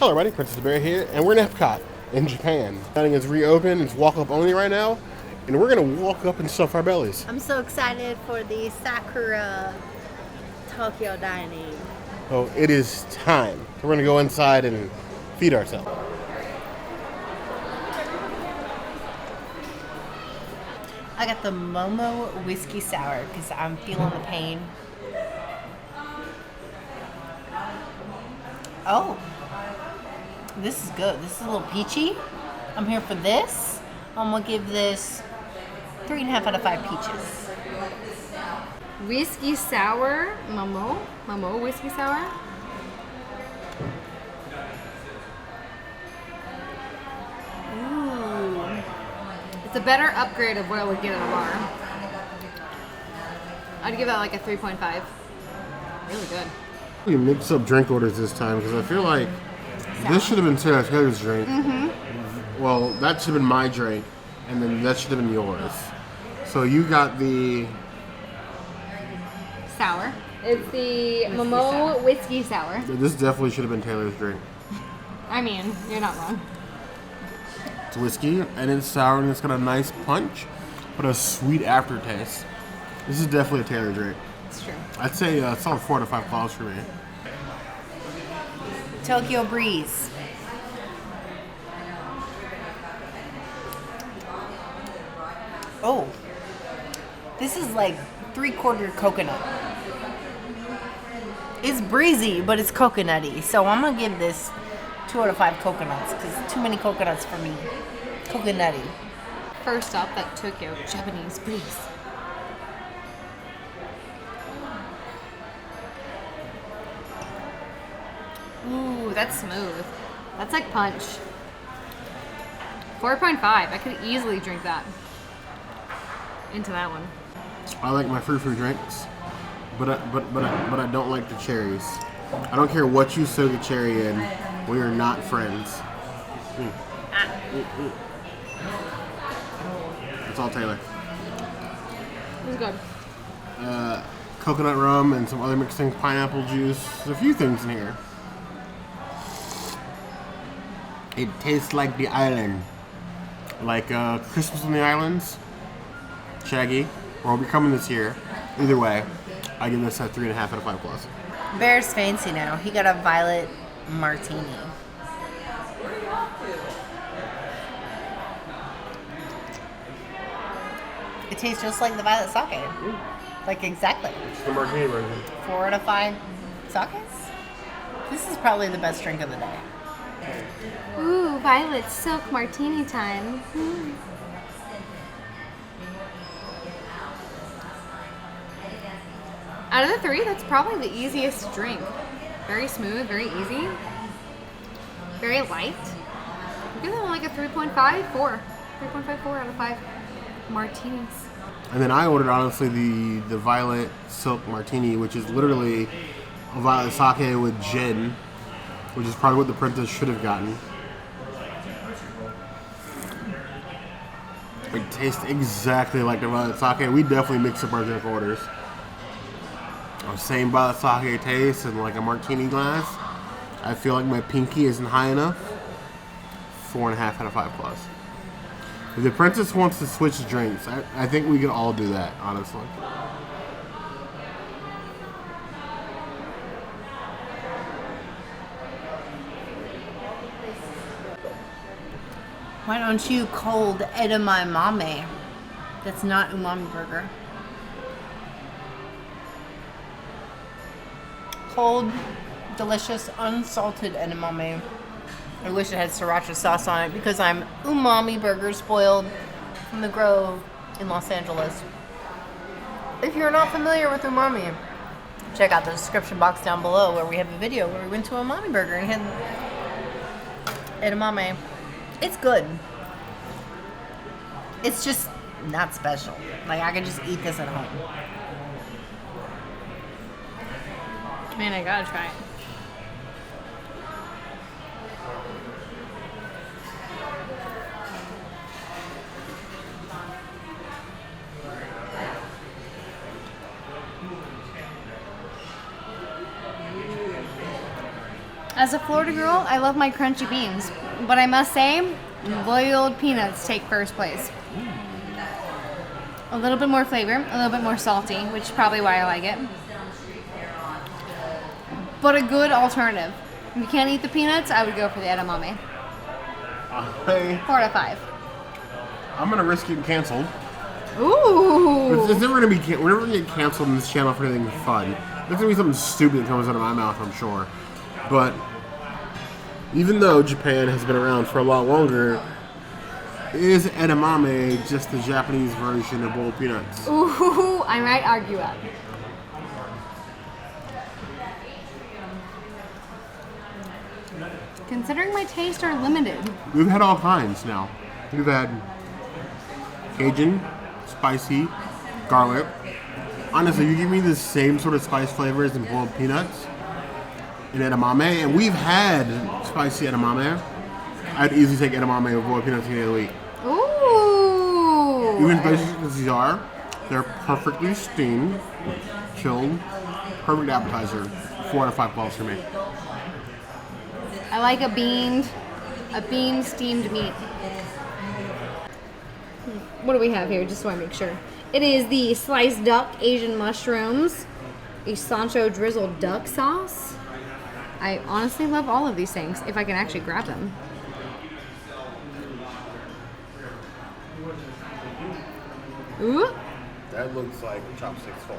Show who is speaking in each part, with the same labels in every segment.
Speaker 1: Hello everybody, Princess Bear here, and we're in EPCOT in Japan. Dining is reopened, it's walk-up only right now, and we're gonna walk up and stuff our bellies.
Speaker 2: I'm so excited for the Sakura Tokyo dining.
Speaker 1: So it is time. So we're gonna go inside and feed ourselves.
Speaker 2: I got the Momo Whiskey Sour because I'm feeling the pain. Oh, this is good. This is a little peachy. I'm here for this. I'm gonna give this 3.5 out of 5 peaches.
Speaker 3: Whiskey Sour, Momo Whiskey Sour. Ooh. It's a better upgrade of what I would get at a bar. I'd give that like a 3.5. Really good.
Speaker 1: We mix up drink orders this time because I feel like this should have been Sarah Taylor's drink. Mm-hmm. Well, that should have been my drink, and then that should have been yours. So you got the
Speaker 3: sour. It's the Momo Whiskey Sour.
Speaker 1: This definitely should have been Taylor's drink.
Speaker 3: I mean, you're not wrong.
Speaker 1: It's whiskey, and it's sour, and it's got a nice punch, but a sweet aftertaste. This is definitely a Taylor drink.
Speaker 3: It's true.
Speaker 1: I'd say it's on 4 to 5 claws for me.
Speaker 2: Tokyo Breeze. Oh, this is like 3/4 coconut. It's breezy, but it's coconutty. So I'm gonna give this 2 out of 5 coconuts because too many coconuts for me. Coconutty.
Speaker 3: First up, that Tokyo Japanese Breeze. Ooh, that's smooth. That's like punch. 4.5. I could easily drink that. Into that one.
Speaker 1: I like my frou-frou drinks, but I don't like the cherries. I don't care what you soak a cherry in. We are not friends. It's all Taylor.
Speaker 3: It was good.
Speaker 1: Coconut rum and some other mixed things, pineapple juice. There's a few things in here. It tastes like the island. Like Christmas on the Islands. Shaggy. We'll be coming this year. Either way, I give this a 3.5 out of 5 plus.
Speaker 2: Bear's fancy now. He got a violet martini. It tastes just like the violet sake. Like exactly.
Speaker 1: It's the martini version.
Speaker 2: 4 out of 5 sakes. This is probably the best drink of the day.
Speaker 3: Ooh, Violet Silk Martini time. Out of the 3, that's probably the easiest to drink. Very smooth, very easy. Very light. Give that one like a 3.5, 4. 3.54 out of 5 martinis.
Speaker 1: And then I ordered, honestly, the Violet Silk Martini, which is literally a violet sake with gin, which is probably what the princess should have gotten. It tastes exactly like the violet sake. We definitely mix up our drink orders. Same violet sake taste and like a martini glass. I feel like my pinky isn't high enough. 4.5 out of 5 plus. If the princess wants to switch drinks, I think we can all do that, honestly.
Speaker 2: Why don't you cold edamame? That's not umami burger. Cold, delicious, unsalted edamame. I wish it had sriracha sauce on it because I'm umami burger spoiled from the Grove in Los Angeles. If you're not familiar with umami, check out the description box down below where we have a video where we went to a umami burger and had edamame. It's good. It's just not special. Like I could just eat this at home.
Speaker 3: Man, I gotta try it. As a Florida girl, I love my crunchy beans, but I must say, boiled peanuts take first place. A little bit more flavor, a little bit more salty, which is probably why I like it. But a good alternative. If you can't eat the peanuts, I would go for the edamame. 4 out of 5.
Speaker 1: I'm gonna risk getting canceled.
Speaker 3: Ooh.
Speaker 1: It's never gonna be. We're never gonna get canceled on this channel for anything fun. There's gonna be something stupid that comes out of my mouth, I'm sure. But even though Japan has been around for a lot longer, is edamame just the Japanese version of boiled peanuts?
Speaker 3: Ooh, I might argue that. Considering my tastes are limited.
Speaker 1: We've had all kinds now. We've had Cajun, spicy, garlic. Honestly, you give me the same sort of spice flavors in boiled peanuts and edamame, and we've had spicy edamame. I'd easily take edamame over boiled peanuts any other week.
Speaker 3: Ooh.
Speaker 1: Even spicy as these are, they're perfectly steamed, chilled, perfect appetizer. 4 out of 5 balls for me.
Speaker 3: I like a bean steamed meat. What do we have here, just so I make sure? It is the sliced duck, Asian mushrooms, a Sansho drizzled duck sauce. I honestly love all of these things, if I can actually grab them. Ooh.
Speaker 1: That looks like chopsticks full.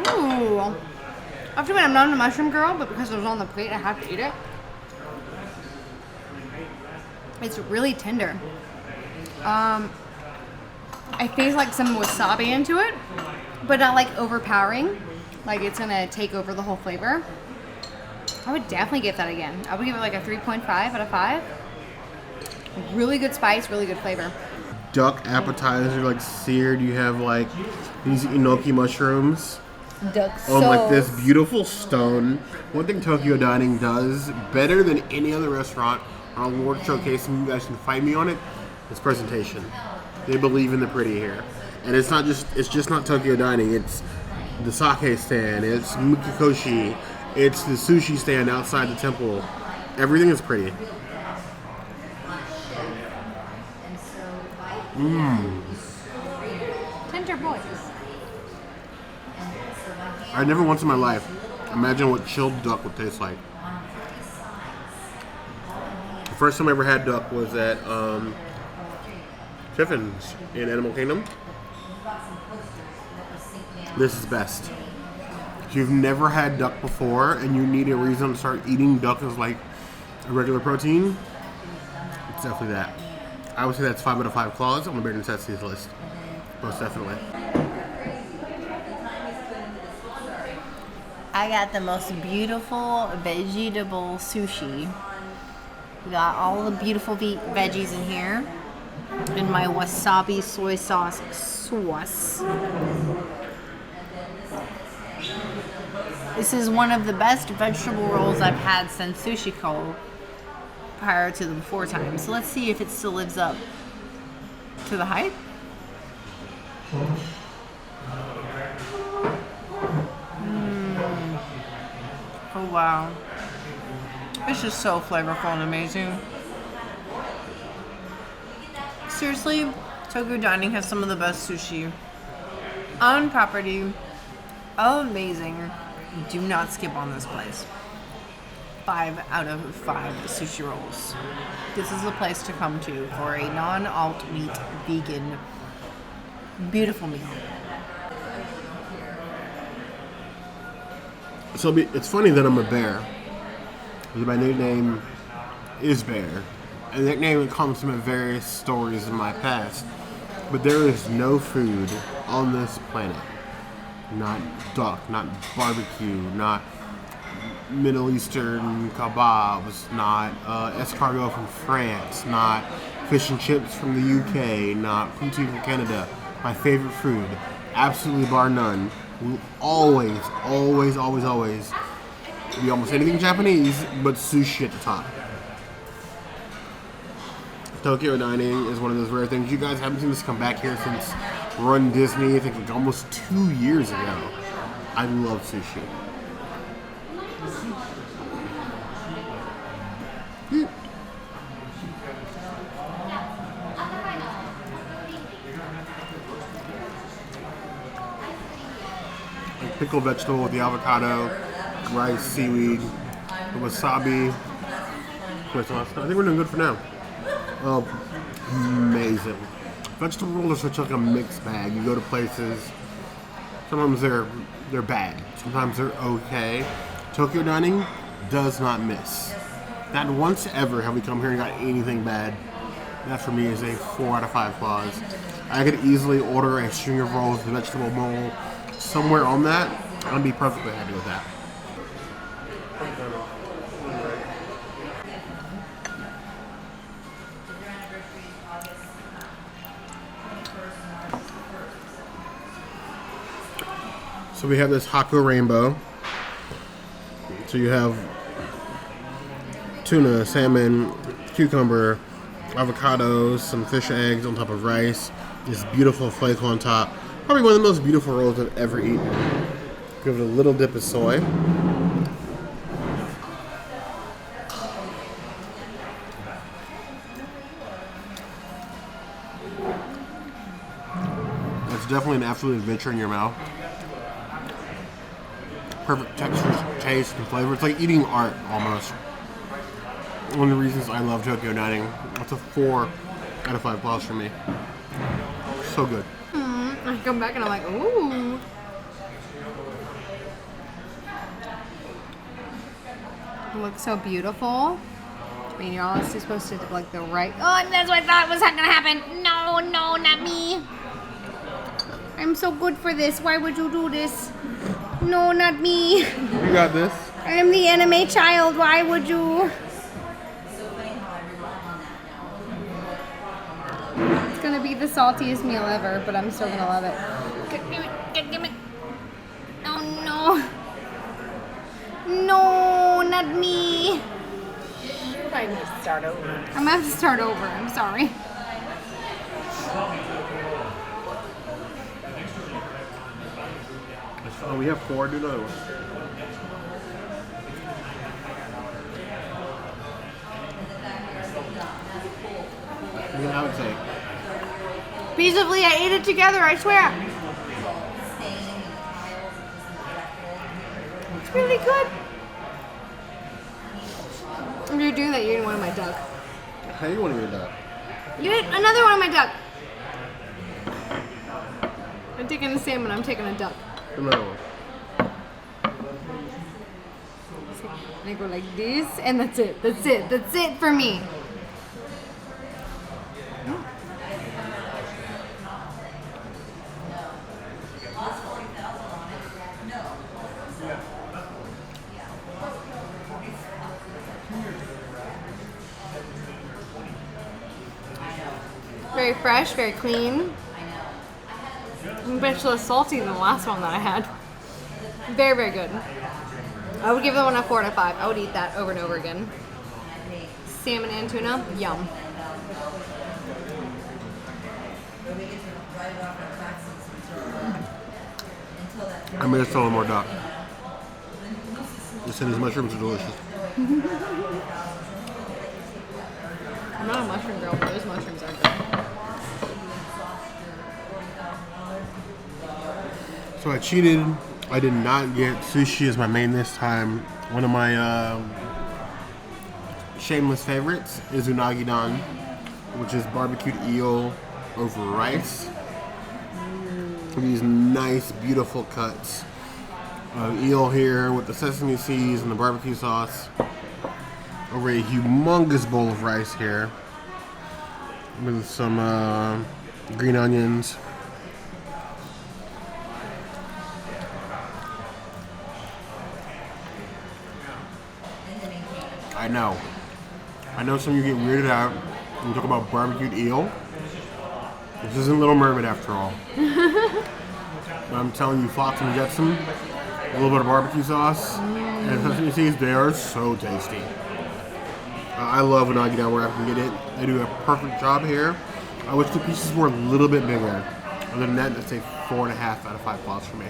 Speaker 3: Ooh. I have to admit, I'm not a mushroom girl, but because it was on the plate, I have to eat it. It's really tender. I taste like some wasabi into it, but not like overpowering. Like it's gonna take over the whole flavor. I would definitely get that again. I would give it like a 3.5 out of 5. Really good spice, really good flavor.
Speaker 1: Duck appetizer, like seared. You have like these enoki mushrooms
Speaker 2: Duck
Speaker 1: on like this
Speaker 2: sauce.
Speaker 1: beautiful stone. One thing Tokyo Dining does better than any other restaurant on Award Showcase, and you guys can fight me on it, is presentation. They believe in the pretty here. And it's just not Tokyo Dining, it's the sake stand, it's Mukikoshi, it's the sushi stand outside the temple. Everything is pretty.
Speaker 3: Tender boys.
Speaker 1: I never once in my life imagine what chilled duck would taste like. The first time I ever had duck was at Tiffin's in Animal Kingdom. This is best. If you've never had duck before and you need a reason to start eating duck as like a regular protein, it's definitely that. I would say that's 5 out of 5 claws on the Bear Necessities list. Most definitely.
Speaker 2: I got the most beautiful vegetable sushi. We got all the beautiful veggies in here. And my wasabi soy sauce. This is one of the best vegetable rolls I've had since Sushi Co. prior to the before time. So let's see if it still lives up to the hype. Oh wow. It's just so flavorful and amazing. Seriously, Tokyo Dining has some of the best sushi on property. Amazing. Do not skip on this place. 5 out of 5 sushi rolls. This is the place to come to for a non-alt meat vegan beautiful meal.
Speaker 1: So it's funny that I'm a bear. My nickname is Bear. And the nickname comes from various stories in my past. But there is no food on this planet, not duck, not barbecue, not Middle Eastern kebabs, not escargot from France, not fish and chips from the UK, not poutine from Canada. My favorite food, absolutely bar none, will always be almost anything Japanese, but sushi at the top. Tokyo dining is one of those rare things. You guys haven't seen this come back here since Run Disney, I think like almost 2 years ago. I love sushi. Like pickled vegetable with the avocado, rice, seaweed, the wasabi. I think we're doing good for now. Oh, amazing. Vegetable rolls are such like a mixed bag. You go to places, sometimes they're bad, sometimes they're okay. Tokyo dining does not miss. Not once ever have we come here and got anything bad. That for me is a 4 out of 5 claws. I could easily order a string of rolls with a vegetable bowl somewhere on that. I'd be perfectly happy with that. So we have this Hako rainbow. So you have tuna, salmon, cucumber, avocados, some fish eggs on top of rice. This beautiful flake on top. Probably one of the most beautiful rolls I've ever eaten. Give it a little dip of soy. It's definitely an absolute adventure in your mouth. Perfect texture, taste, and flavor. It's like eating art, almost. One of the reasons I love Tokyo dining. That's a 4 out of 5 claws for me. So good.
Speaker 3: I come back and I'm like, ooh. It looks so beautiful. I mean, you're honestly supposed to like the right. Oh, that's what I thought was not gonna happen. No, no, not me. I'm so good for this. Why would you do this? No, not me.
Speaker 1: You got this.
Speaker 3: I am the anime child. Why would you? It's gonna be the saltiest meal ever, but I'm still gonna love it. Give me. Oh no. No, not me.
Speaker 2: You might need to start over.
Speaker 3: I'm gonna have to start over. I'm sorry.
Speaker 1: Oh, we have 4. Do another one. Look at how it's like.
Speaker 3: Peaceably, I ate it together, I swear. It's really good. If you're doing that, you're eating one of my duck.
Speaker 1: How you want to eat that?
Speaker 3: You ate another one of my duck. I'm taking a salmon, I'm taking a duck.
Speaker 1: Another one.
Speaker 3: And I go like this, and that's it. That's it. That's it for me. Very fresh, very clean. A bit less salty than the last one that I had. Very, very good. I would give that one a 4 out of 5. I would eat that over and over again. Salmon and tuna, yum.
Speaker 1: I made us a little more duck. Listen, these mushrooms are delicious.
Speaker 3: I'm not a mushroom girl, but those mushrooms are good.
Speaker 1: So I cheated. I did not get sushi as my main this time. One of my shameless favorites is Unagi Don, which is barbecued eel over rice. These nice, beautiful cuts of eel here with the sesame seeds and the barbecue sauce over a humongous bowl of rice here with some green onions. I know some of you get weirded out when you talk about barbecued eel. This isn't Little Mermaid after all. But I'm telling you, Flotsam and Jetsam, a little bit of barbecue sauce, And sesame seeds, they are so tasty. I love Unagi Don where I can get it. They do a perfect job here. I wish the pieces were a little bit bigger. Other than that, I'd say 4.5 out of 5 plus for me.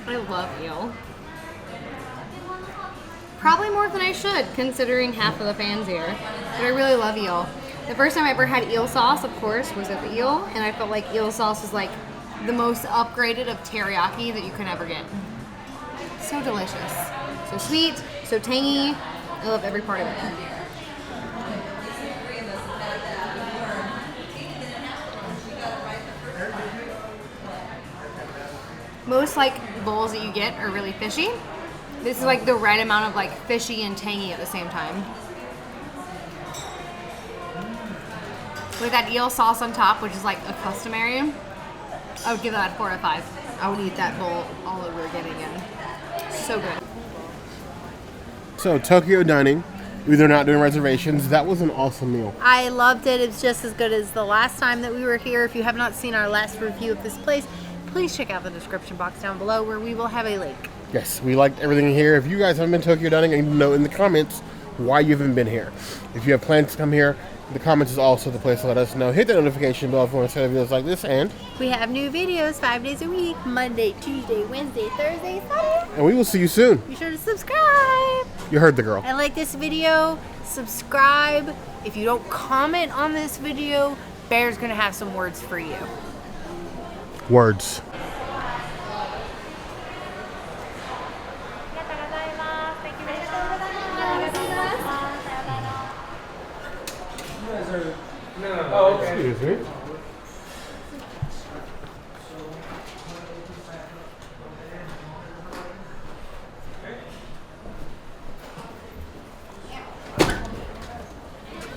Speaker 3: I love eel. Probably more than I should, considering half of the fans here. But I really love eel. The first time I ever had eel sauce, of course, was at the eel, and I felt like eel sauce was like the most upgraded of teriyaki that you can ever get. So delicious. So sweet, so tangy. I love every part of it. Most like bowls that you get are really fishy. This is like the right amount of like fishy and tangy at the same time. With that eel sauce on top, which is like a customary, I would give that a 4 out of 5.
Speaker 2: I would eat that bowl all over again.
Speaker 3: So good.
Speaker 1: So Tokyo dining, they're not doing reservations. That was an awesome meal.
Speaker 2: I loved it. It's just as good as the last time that we were here. If you have not seen our last review of this place, please check out the description box down below where we will have a link.
Speaker 1: Yes, we liked everything here. If you guys haven't been to Tokyo dining, I need to know in the comments why you haven't been here. If you have plans to come here, the comments is also the place to let us know. Hit the notification bell if you want to see videos like this, and
Speaker 2: we have new videos 5 days a week, Monday, Tuesday, Wednesday, Thursday, Saturday.
Speaker 1: And we will see you soon.
Speaker 2: Be sure to subscribe.
Speaker 1: You heard the girl.
Speaker 2: And like this video, subscribe. If you don't comment on this video, Bear's gonna have some words for you.
Speaker 1: Words.
Speaker 4: Oh, okay.
Speaker 1: Excuse me.